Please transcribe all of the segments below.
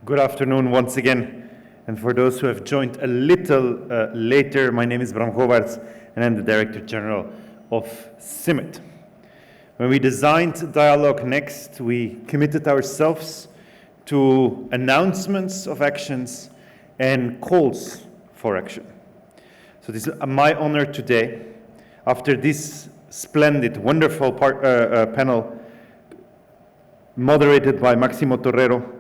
Good afternoon once again. And for those who have joined a little later, my name is Bram Govaerts and I'm the Director General of CIMMYT. When we designed DialogueNEXT, we committed ourselves to announcements of actions and calls for action. So this is my honor today, after this splendid, wonderful panel moderated by Maximo Torrero,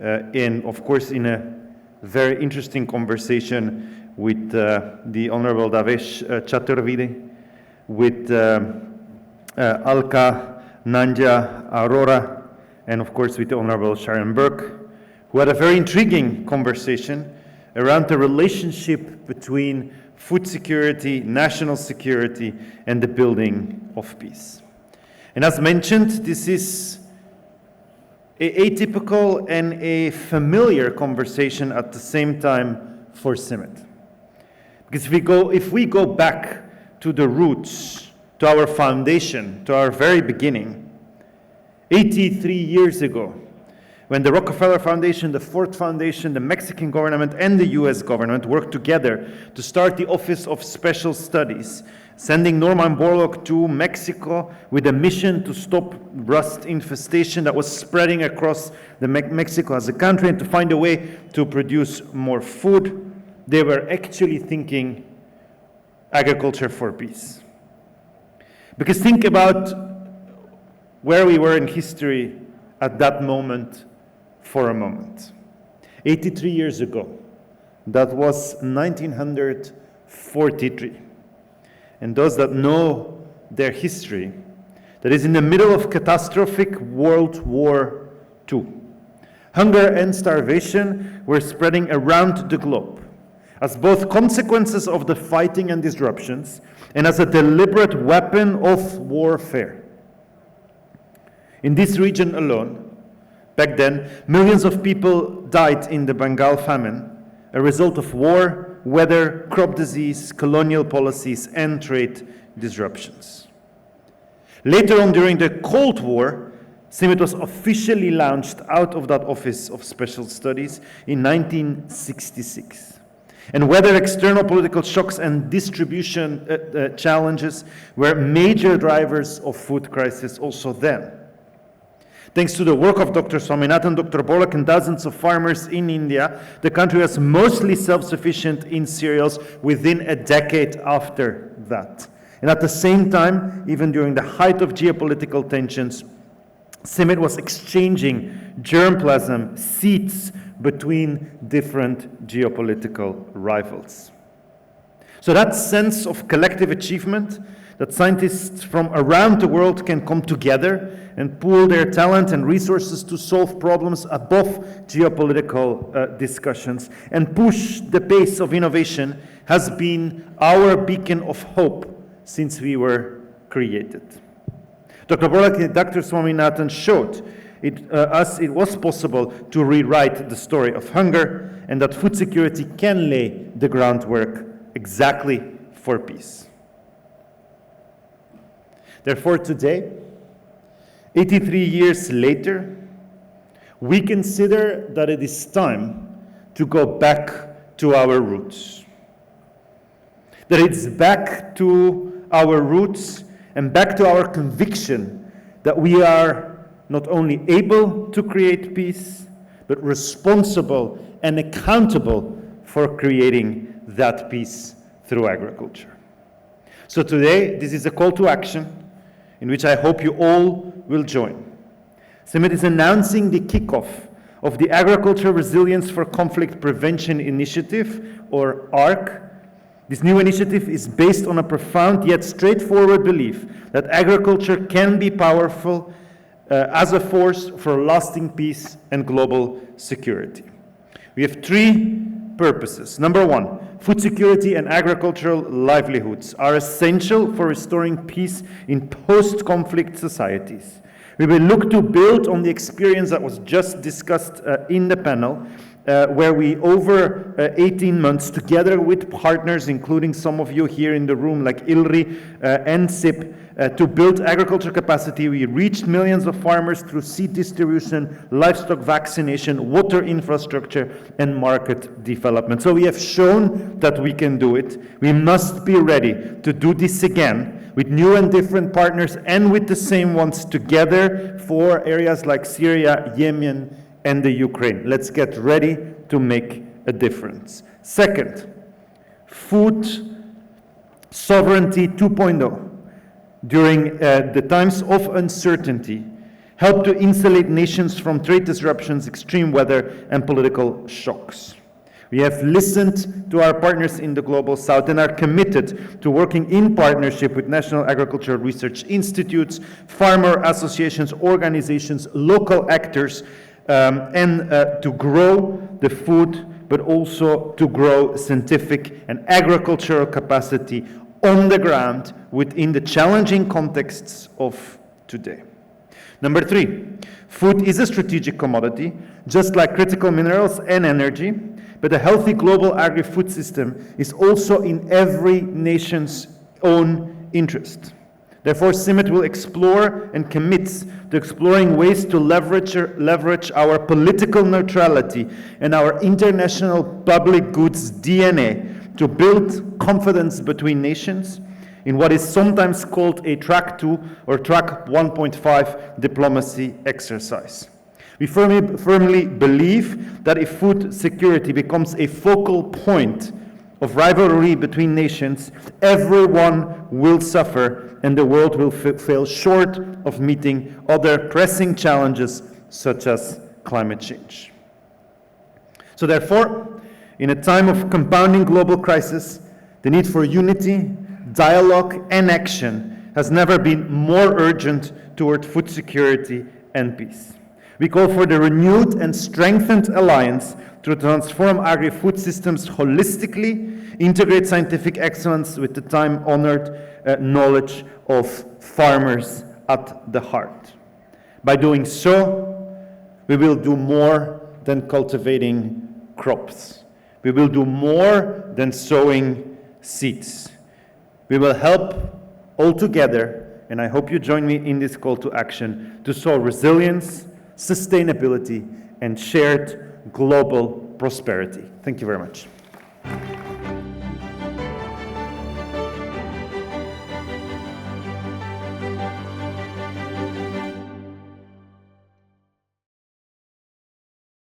of course, in a very interesting conversation with the Honorable Davesh Chaturvedi, with Alka Nanja Arora, and of course with the Honorable Sharon Burke, who had a very intriguing conversation around the relationship between food security, national security, and the building of peace. And as mentioned, this is an atypical and a familiar conversation at the same time for CIMMYT. Because if we go back to the roots, to our foundation, to our very beginning, 83 years ago, when the Rockefeller Foundation, the Ford Foundation, the Mexican government, and the US government worked together to start the Office of Special Studies, sending Norman Borlaug to Mexico with a mission to stop rust infestation that was spreading across Mexico as a country and to find a way to produce more food. They were actually thinking agriculture for peace. Because think about where we were in history at that moment for a moment. 83 years ago, that was 1943. And those that know their history, that is in the middle of catastrophic World War II. Hunger and starvation were spreading around the globe as both consequences of the fighting and disruptions and as a deliberate weapon of warfare. In this region alone, back then, millions of people died in the Bengal famine, a result of war, weather, crop disease, colonial policies, and trade disruptions. Later on, during the Cold War, CIMMYT was officially launched out of that Office of Special Studies in 1966. And whether external political shocks and distribution challenges were major drivers of food crisis also then. Thanks to the work of Dr. Swaminathan, Dr. Borlaug, and dozens of farmers in India, the country was mostly self-sufficient in cereals within a decade after that. And at the same time, even during the height of geopolitical tensions, CIMMYT was exchanging germplasm, seeds, between different geopolitical rivals. So that sense of collective achievement, that scientists from around the world can come together and pool their talent and resources to solve problems above geopolitical discussions and push the pace of innovation, has been our beacon of hope since we were created. Dr. Borlaug and Dr. Swaminathan showed us it was possible to rewrite the story of hunger and that food security can lay the groundwork exactly for peace. Therefore, today, 83 years later, we consider that it is time to go back to our roots. That it's back to our roots and back to our conviction that we are not only able to create peace, but responsible and accountable for creating that peace through agriculture. So today, this is a call to action in which I hope you all will join. CIMMYT is announcing the kickoff of the Agriculture Resilience for Conflict Prevention Initiative, or ARC. This new initiative is based on a profound yet straightforward belief that agriculture can be powerful as a force for lasting peace and global security. We have three purposes. Number one, food security and agricultural livelihoods are essential for restoring peace in post-conflict societies. We will look to build on the experience that was just discussed in the panel where we, over 18 months, together with partners, including some of you here in the room, like ILRI and SIP, to build agriculture capacity. We reached millions of farmers through seed distribution, livestock vaccination, water infrastructure, and market development. So we have shown that we can do it. We must be ready to do this again with new and different partners and with the same ones together for areas like Syria, Yemen, and the Ukraine. Let's get ready to make a difference. Second, food sovereignty 2.0. During the times of uncertainty, help to insulate nations from trade disruptions, extreme weather, and political shocks. We have listened to our partners in the Global South and are committed to working in partnership with national agricultural research institutes, farmer associations, organizations, local actors, and to grow the food, but also to grow scientific and agricultural capacity on the ground within the challenging contexts of today. Number 3, food is a strategic commodity, just like critical minerals and energy, but a healthy global agri-food system is also in every nation's own interest. Therefore, CIMMYT will explore and commits to exploring ways to leverage our political neutrality and our international public goods DNA to build confidence between nations in what is sometimes called a Track 2 or Track 1.5 diplomacy exercise. We firmly believe that if food security becomes a focal point of rivalry between nations, everyone will suffer and the world will fail short of meeting other pressing challenges such as climate change. So therefore, in a time of compounding global crisis, the need for unity, dialogue, and action has never been more urgent toward food security and peace. We call for the renewed and strengthened alliance to transform agri-food systems holistically, integrate scientific excellence with the time-honored knowledge of farmers at the heart. By doing so, we will do more than cultivating crops. We will do more than sowing seeds. We will help all together, and I hope you join me in this call to action, to sow resilience, sustainability, and shared global prosperity. Thank you very much.